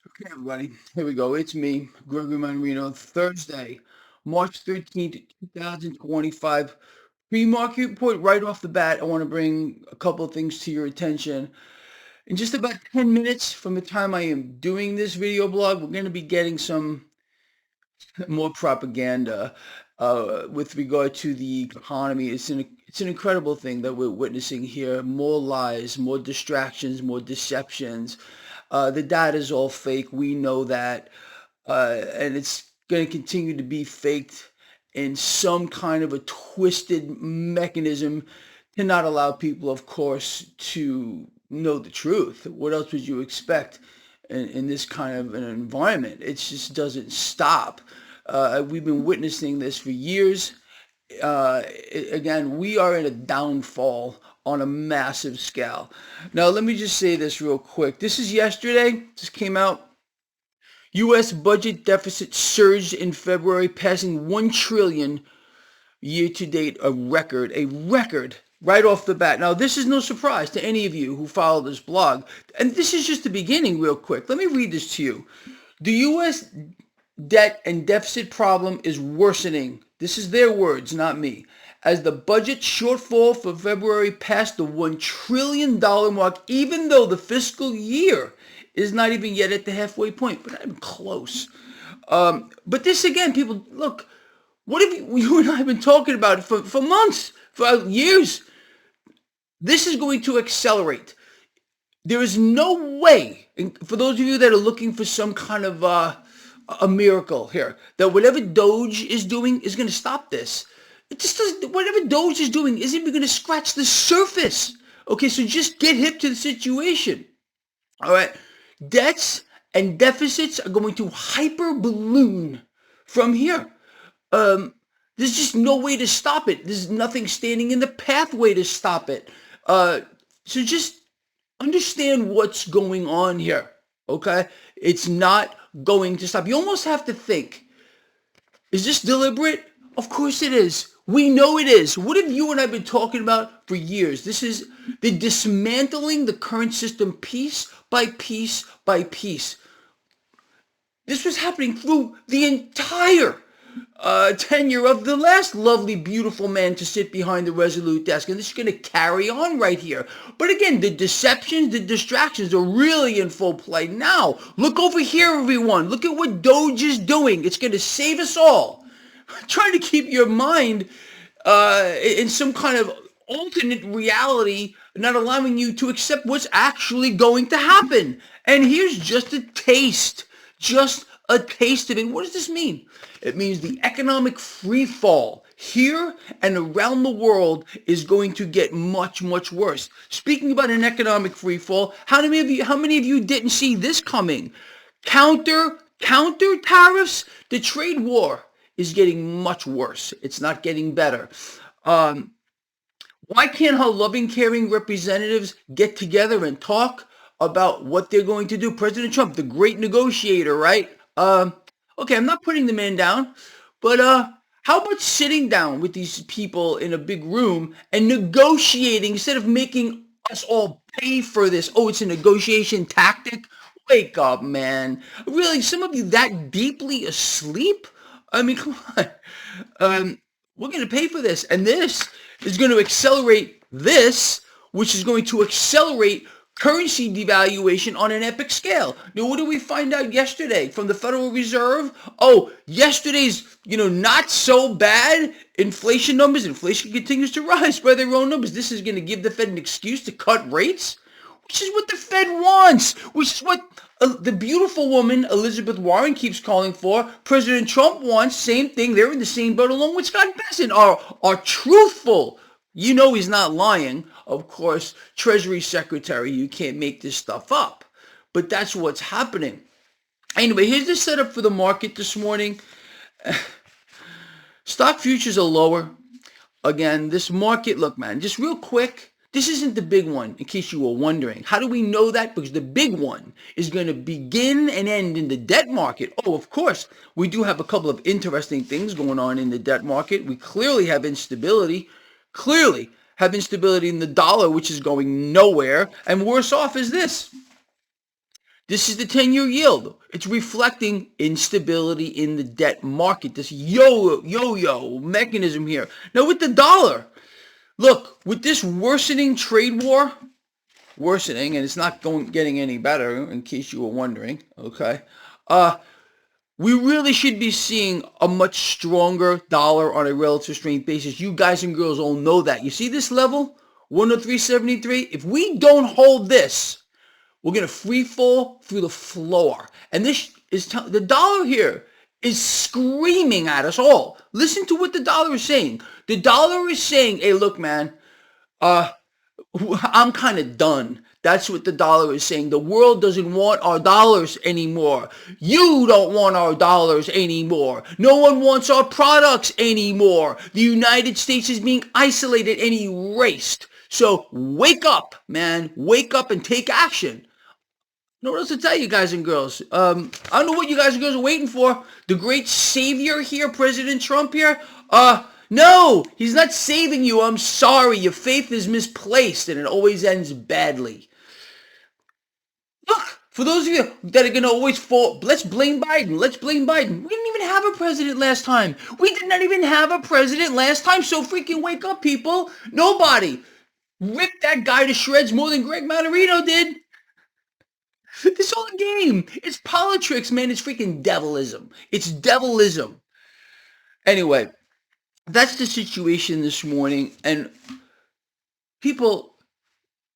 Okay, everybody, here we go. It's me, Gregory Mannarino, Thursday, March 13th, 2025. Pre-market report right off the bat. I want to bring a couple of things to your attention. In just about 10 minutes from the time I am doing this video blog, we're going to be getting some more propaganda with regard to the economy. It's an incredible thing that we're witnessing here. More lies, more distractions, more deceptions. The data is all fake. We know that, and it's going to continue to be faked in some kind of a twisted mechanism to not allow people, of course, to know the truth. What else would you expect in this kind of an environment? It just doesn't stop. We've been witnessing this for years. Again, we are in a downfall on a massive scale. Now, let me just say this real quick. This is yesterday. This came out. U.S. budget deficit surged in February, passing 1 trillion year to date, a record right off the bat. Now, this is no surprise to any of you who follow this blog. And this is just the beginning real quick. Let me read this to you. The U.S. debt and deficit problem is worsening. This is their words, not me. As the budget shortfall for February passed the $1 trillion mark, even though the fiscal year is not even yet at the halfway point, but not even close. But this again, people, look, what have you and I have been talking about for months, for years? This is going to accelerate. There is no way, for those of you that are looking for some kind of a miracle here, that whatever Doge is doing is going to stop this. It just doesn't, whatever Doge is doing isn't even going to scratch the surface. Okay, so just get hip to the situation. All right, debts and deficits are going to hyper balloon from here. There's just no way to stop it. There's nothing standing in the pathway to stop it. So just understand what's going on here. Okay, it's not going to stop. You almost have to think, is this deliberate? Of course it is. We know it is. What have you and I have been talking about for years? This is the dismantling the current system piece by piece by piece. This was happening through the entire tenure of the last lovely, beautiful man to sit behind the Resolute desk. And this is going to carry on right here. But again, the deceptions, the distractions are really in full play now. Look over here, everyone. Look at what Doge is doing. It's going to save us all. Trying to keep your mind in some kind of alternate reality, not allowing you to accept what's actually going to happen. And here's just a taste. Just a taste of it. What does this mean? It means the economic free fall here and around the world is going to get much, much worse. Speaking about an economic free fall, how many of you didn't see this coming? Counter tariffs, the trade war is getting much worse. It's not getting better. Why can't our loving, caring representatives get together and talk about what they're going to do? President Trump, the great negotiator, right? Okay, I'm not putting the man down, but how about sitting down with these people in a big room and negotiating instead of making us all pay for this? Oh, it's a negotiation tactic? Wake up, man. Really, some of you that deeply asleep? I mean, come on. We're going to pay for this, and this is going to accelerate this, which is going to accelerate currency devaluation on an epic scale. Now, what did we find out yesterday from the Federal Reserve? Oh, yesterday's, not so bad inflation numbers. Inflation continues to rise by their own numbers. This is going to give the Fed an excuse to cut rates, which is what the Fed wants, which is what the beautiful woman Elizabeth Warren keeps calling for. President Trump wants, same thing. They're in the same boat along with Scott Bessent, are truthful. He's not lying. Of course, Treasury Secretary, you can't make this stuff up. But that's what's happening. Anyway, here's the setup for the market this morning. Stock futures are lower. Again, this market, look, man, just real quick, this isn't the big one, in case you were wondering. How do we know that? Because the big one is going to begin and end in the debt market. Oh, of course, we do have a couple of interesting things going on in the debt market. We clearly have instability. Clearly have instability in the dollar, which is going nowhere. And worse off is this. This is the 10-year yield. It's reflecting instability in the debt market, this yo-yo mechanism here. Now with the dollar, look, with this worsening trade war, worsening, and it's not getting any better, in case you were wondering, okay? We really should be seeing a much stronger dollar on a relative strength basis. You guys and girls all know that. You see this level? 103.73? If we don't hold this, we're going to free fall through the floor. And this is the dollar here is screaming at us all. Listen to what the dollar is saying. The dollar is saying, hey, look, man, I'm kind of done. That's what the dollar is saying. The world doesn't want our dollars anymore. You don't want our dollars anymore. No one wants our products anymore. The United States is being isolated and erased. So wake up, man. Wake up and take action. No what else to tell you guys and girls. I don't know what you guys and girls are waiting for. The great savior here, President Trump here. No, he's not saving you. I'm sorry. Your faith is misplaced and it always ends badly. Look, for those of you that are going to always fall, let's blame Biden. Let's blame Biden. We didn't even have a president last time. We did not even have a president last time. So freaking wake up, people. Nobody ripped that guy to shreds more than Greg Mannarino did. It's all a game. It's politics, man. It's freaking devilism. It's devilism. Anyway, that's the situation this morning. And people,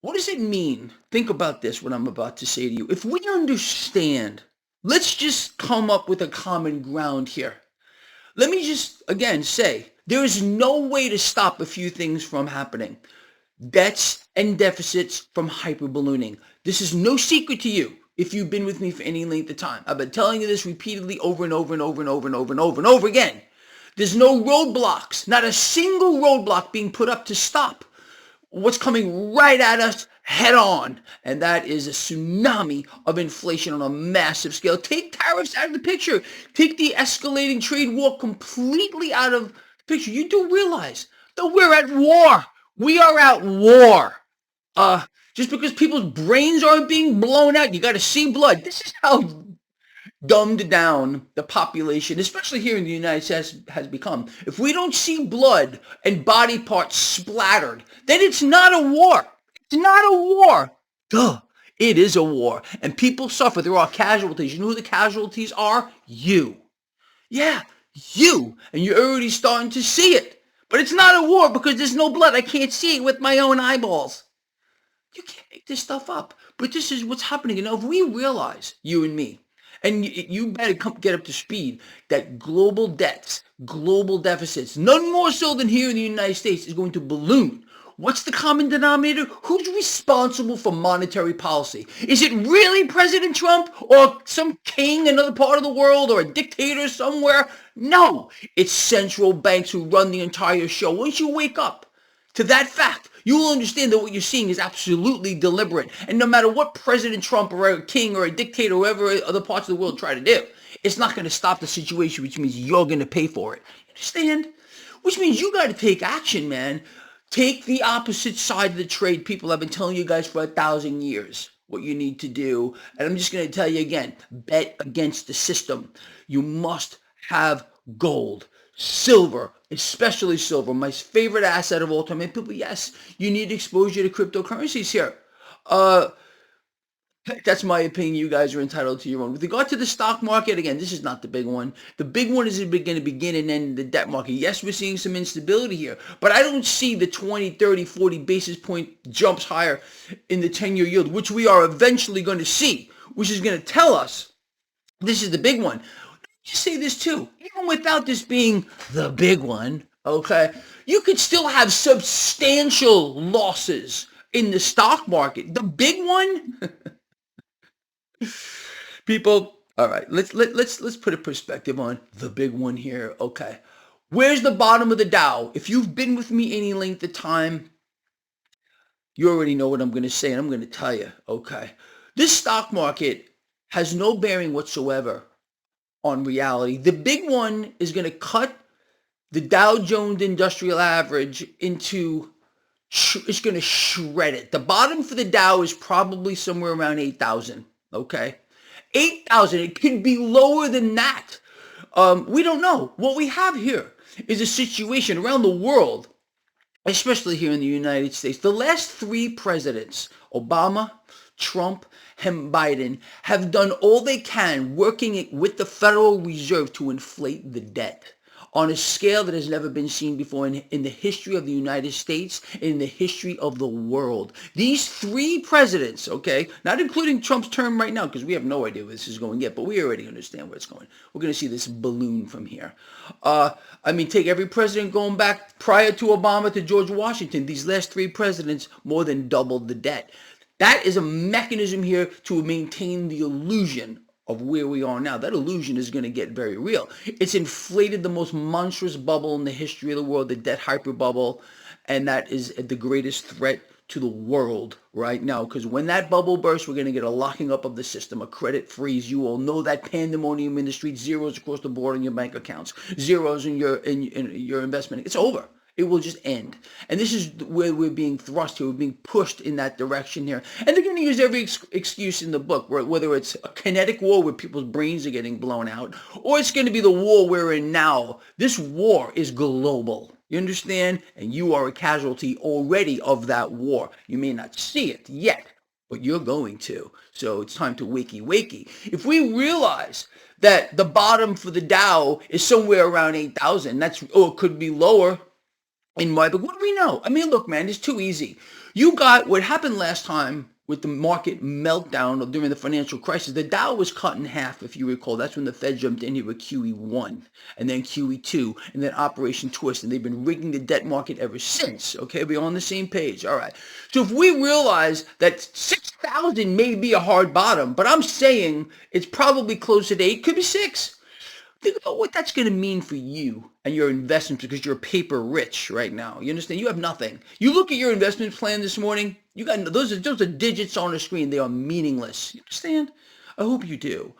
what does it mean? Think about this, what I'm about to say to you. If we understand, let's just come up with a common ground here. Let me just, again, say, there is no way to stop a few things from happening. Debts and deficits from hyperballooning. This is no secret to you if you've been with me for any length of time. I've been telling you this repeatedly over and over and over and over and over and over and over again. There's no roadblocks, not a single roadblock being put up to stop what's coming right at us head on. And that is a tsunami of inflation on a massive scale. Take tariffs out of the picture. Take the escalating trade war completely out of the picture. You do realize that we're at war. We are at war. Just because people's brains aren't being blown out, you got to see blood. This is how dumbed down the population, especially here in the United States, has become. If we don't see blood and body parts splattered, then it's not a war. It's not a war. Duh. It is a war. And people suffer. There are casualties. You know who the casualties are? You. Yeah, you. And you're already starting to see it. But it's not a war because there's no blood. I can't see it with my own eyeballs. You can't make this stuff up. But this is what's happening. And if we realize, you and me, and you better get up to speed, that global debts, global deficits, none more so than here in the United States, is going to balloon. What's the common denominator? Who's responsible for monetary policy? Is it really President Trump or some king in another part of the world or a dictator somewhere? No, it's central banks who run the entire show. Once you wake up to that fact, you will understand that what you're seeing is absolutely deliberate. And no matter what President Trump or a king or a dictator or whatever other parts of the world try to do, it's not going to stop the situation, which means you're going to pay for it. You understand? Which means you got to take action, man. Take the opposite side of the trade. People have been telling you guys for 1,000 years what you need to do. And I'm just going to tell you again, bet against the system. You must have gold, silver, especially silver, my favorite asset of all time. And people, yes, you need exposure to cryptocurrencies here. That's my opinion. You guys are entitled to your own. With regard to the stock market, again, this is not the big one. The big one is going to begin and end the debt market. Yes, we're seeing some instability here, but I don't see the 20, 30, 40 basis point jumps higher in the 10-year yield, which we are eventually going to see, which is going to tell us this is the big one. Just say this too, even without this being the big one, okay, you could still have substantial losses in the stock market. The big one, people, all right, let's put a perspective on the big one here, okay. Where's the bottom of the Dow? If you've been with me any length of time, you already know what I'm going to say, and I'm going to tell you, okay. This stock market has no bearing whatsoever on reality. The big one is going to cut the Dow Jones Industrial Average into, it's going to shred it. The bottom for the Dow is probably somewhere around 8,000. Okay, 8,000. It could be lower than that. We don't know. What we have here is a situation around the world, especially here in the United States. The last three presidents, Obama, Trump, and Biden, have done all they can working with the Federal Reserve to inflate the debt on a scale that has never been seen before in the history of the United States, in the history of the world. These three presidents, okay, not including Trump's term right now, because we have no idea where this is going yet, but we already understand where it's going. We're going to see this balloon from here. I mean, take every president going back prior to Obama to George Washington. These last three presidents more than doubled the debt. That is a mechanism here to maintain the illusion of where we are now. That illusion is going to get very real. It's inflated the most monstrous bubble in the history of the world, the debt hyper bubble, and that is the greatest threat to the world right now, because when that bubble bursts, we're going to get a locking up of the system, a credit freeze. You all know that pandemonium in the streets, zeros across the board in your bank accounts, zeros in your investment. It's over. It will just end. And this is where we're being thrust here. We're being pushed in that direction here. And they're going to use every excuse in the book, whether it's a kinetic war where people's brains are getting blown out, or it's going to be the war we're in now. This war is global. You understand? And you are a casualty already of that war. You may not see it yet, but you're going to. So it's time to wakey wakey. If we realize that the bottom for the Dow is somewhere around 8,000, it could be lower in my book. What do we know? I mean, look, man, it's too easy. You got what happened last time with the market meltdown during the financial crisis. The Dow was cut in half, if you recall. That's when the Fed jumped in here with QE1 and then QE2 and then Operation Twist. And they've been rigging the debt market ever since. Okay, we're on the same page. All right. So if we realize that 6,000 may be a hard bottom, but I'm saying it's probably closer to 8, could be 6. Think about what that's going to mean for you and your investments, because you're paper rich right now. You understand? You have nothing. You look at your investment plan this morning. You got those are digits on the screen. They are meaningless. You understand? I hope you do.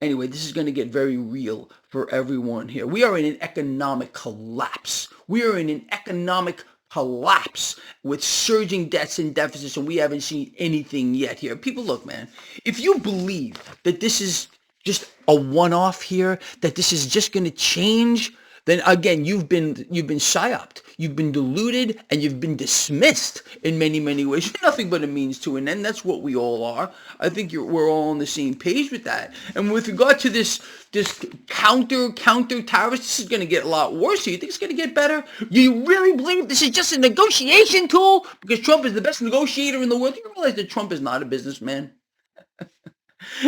Anyway, this is going to get very real for everyone here. We are in an economic collapse. We are in an economic collapse with surging debts and deficits, and we haven't seen anything yet here. People, look, man, if you believe that this is just a one-off here, that this is just going to change, then again, you've been psyoped, you've been deluded, and you've been dismissed in many, many ways. You're nothing but a means to an end. That's what we all are. I think we're all on the same page with that. And with regard to this counter tariffs, this is going to get a lot worse. You think it's going to get better? You really believe this is just a negotiation tool because Trump is the best negotiator in the world? You realize that Trump is not a businessman?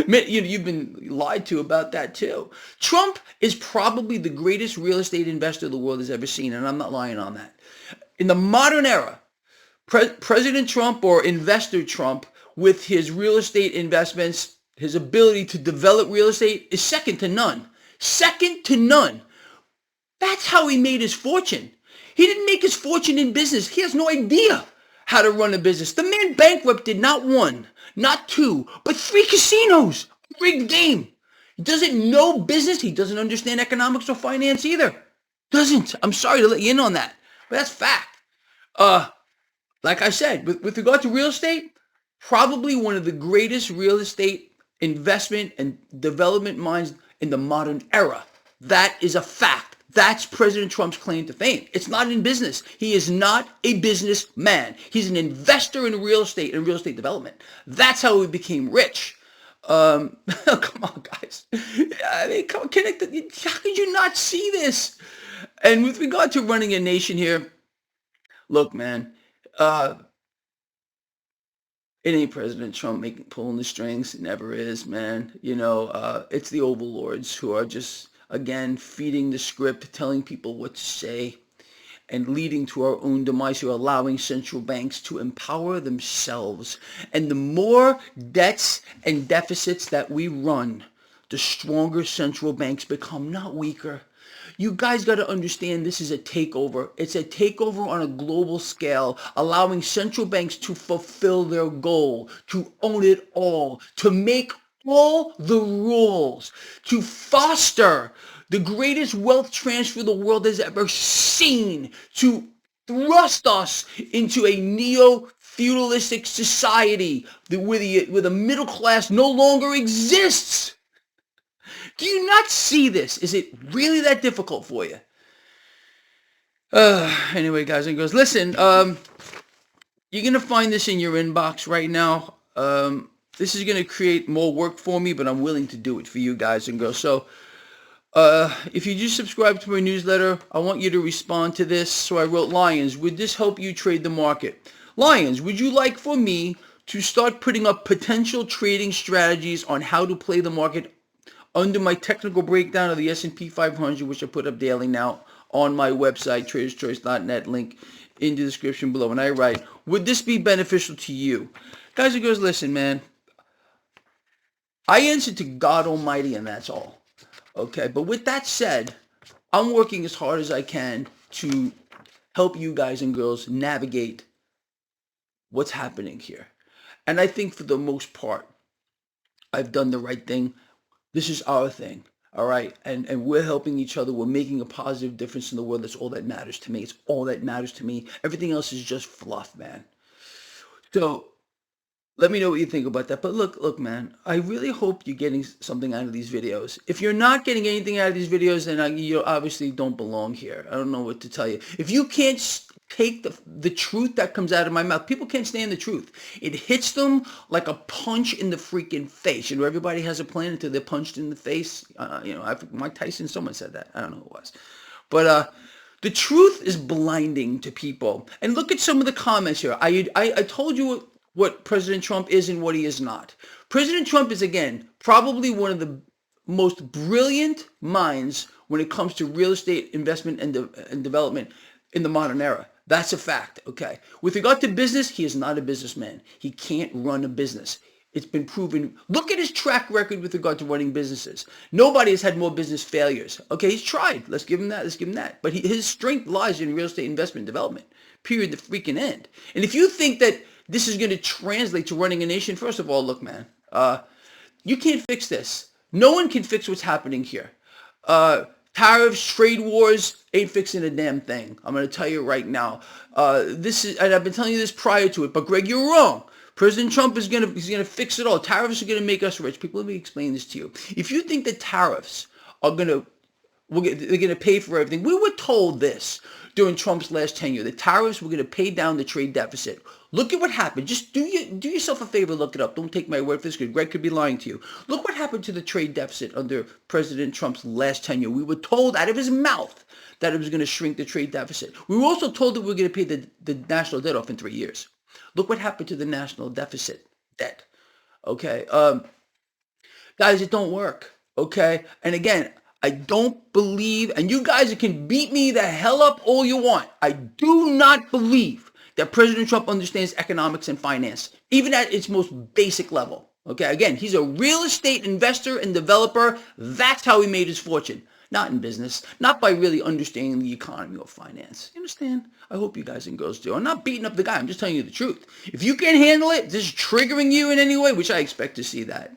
You've been lied to about that too. Trump is probably the greatest real estate investor the world has ever seen, and I'm not lying on that. In the modern era, President Trump, or investor Trump, with his real estate investments, his ability to develop real estate, is second to none. Second to none. That's how he made his fortune. He didn't make his fortune in business. He has no idea how to run a business. The man bankrupted not one, not two, but 3 casinos. A rigged game. He doesn't know business. He doesn't understand economics or finance either. Doesn't. I'm sorry to let you in on that, but that's fact. Like I said, with regard to real estate, probably one of the greatest real estate investment and development minds in the modern era. That is a fact. That's President Trump's claim to fame. It's not in business. He is not a businessman. He's an investor in real estate and real estate development. That's how he became rich. Come on, guys. I mean, come on, how could you not see this? And with regard to running a nation here, look, man, it ain't President Trump pulling the strings. It never is, man. It's the overlords who are just, again, feeding the script, telling people what to say, and leading to our own demise. Who are allowing central banks to empower themselves. And the more debts and deficits that we run, the stronger central banks become, not weaker. You guys got to understand, this is a takeover. It's a takeover on a global scale, allowing central banks to fulfill their goal, to own it all, to make all the rules, to foster the greatest wealth transfer the world has ever seen, to thrust us into a neo feudalistic society where the middle class no longer exists. Do you not see this? Is it really that difficult for you? Anyway, guys and girls, listen. You're gonna find this in your inbox right now. This is gonna create more work for me, but I'm willing to do it for you guys and girls. So, if you just subscribe to my newsletter, I want you to respond to this. So I wrote, Lions, would this help you trade the market? Lions, would you like for me to start putting up potential trading strategies on how to play the market under my technical breakdown of the S&P 500, which I put up daily now on my website, traderschoice.net, link in the description below. And I write, would this be beneficial to you? Guys and girls, listen, man. I answer to God Almighty, and that's all. Okay, but with that said, I'm working as hard as I can to help you guys and girls navigate what's happening here. And I think for the most part, I've done the right thing. This is our thing, all right? And we're helping each other. We're making a positive difference in the world. That's all that matters to me. It's all that matters to me. Everything else is just fluff, man. So let me know what you think about that. But look, man, I really hope you're getting something out of these videos. If you're not getting anything out of these videos, then you obviously don't belong here. I don't know what to tell you. If you can't take the truth that comes out of my mouth, people can't stand the truth. It hits them like a punch in the freaking face. You know, everybody has a plan until they're punched in the face. Mike Tyson, someone said that. I don't know who it was. But the truth is blinding to people. And look at some of the comments here. I told you what President Trump is and what he is not. President Trump is, again, probably one of the most brilliant minds when it comes to real estate investment and development in the modern era. That's a fact, okay? With regard to business, he is not a businessman. He can't run a business. It's been proven. Look at his track record with regard to running businesses. Nobody has had more business failures. Okay, he's tried. Let's give him that. Let's give him that. But his strength lies in real estate investment development. Period. The freaking end. And if you think that this is going to translate to running a nation, first of all, look, man, you can't fix this. No one can fix what's happening here. Tariffs, trade wars ain't fixing a damn thing. I'm going to tell you right now. And I've been telling you this prior to it, but Greg, you're wrong. President Trump is going to fix it all. Tariffs are going to make us rich. People, let me explain this to you. If you think that tariffs are they're going to pay for everything, we were told this during Trump's last tenure. The tariffs were going to pay down the trade deficit. Look at what happened. Just do yourself a favor, look it up. Don't take my word for this, because Greg could be lying to you. Look what happened to the trade deficit under President Trump's last tenure. We were told out of his mouth that it was going to shrink the trade deficit. We were also told that we were going to pay the national debt off in 3 years. Look what happened to the national deficit debt. Okay. Guys, it don't work. Okay. And again, I don't believe, and you guys can beat me the hell up all you want. I do not believe that President Trump understands economics and finance, even at its most basic level. Okay, again, he's a real estate investor and developer. That's how he made his fortune. Not in business, not by really understanding the economy or finance. You understand? I hope you guys and girls do. I'm not beating up the guy. I'm just telling you the truth. If you can't handle it, this is triggering you in any way, which I expect to see that.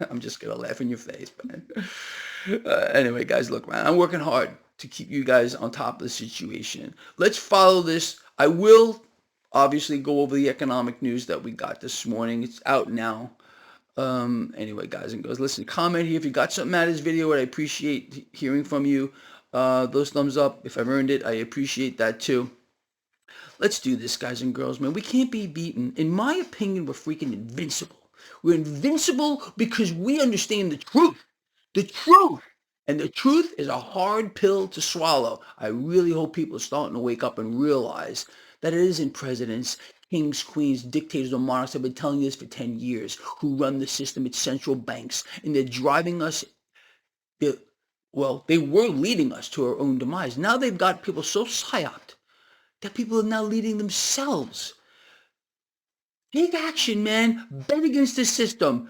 I'm just going to laugh in your face, man. Anyway, guys, look, man, I'm working hard to keep you guys on top of the situation. Let's follow this. I will obviously go over the economic news that we got this morning. It's out now. Anyway, guys and girls, listen, comment here if you got something out of this video. I appreciate hearing from you. Those thumbs up, if I've earned it, I appreciate that too. Let's do this, guys and girls, man. We can't be beaten. In my opinion, we're freaking invincible. We're invincible because we understand the truth. The truth. And the truth is a hard pill to swallow. I really hope people are starting to wake up and realize that it isn't presidents, kings, queens, dictators, or monarchs. I've been telling you this for 10 years, who run the system. It's central banks. And they're driving us, they were leading us to our own demise. Now they've got people so psyoped that people are now leading themselves. Take action, man. Bet against the system.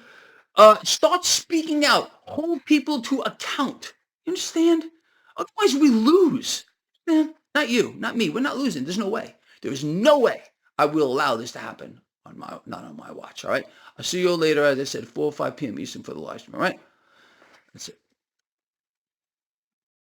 Start speaking out. Hold people to account. You understand? Otherwise, we lose. Man, not you, not me. We're not losing. There's no way. There is no way I will allow this to happen not on my watch. All right. I'll see you all later. As I said, 4 or 5 p.m. Eastern for the live stream. All right. That's it.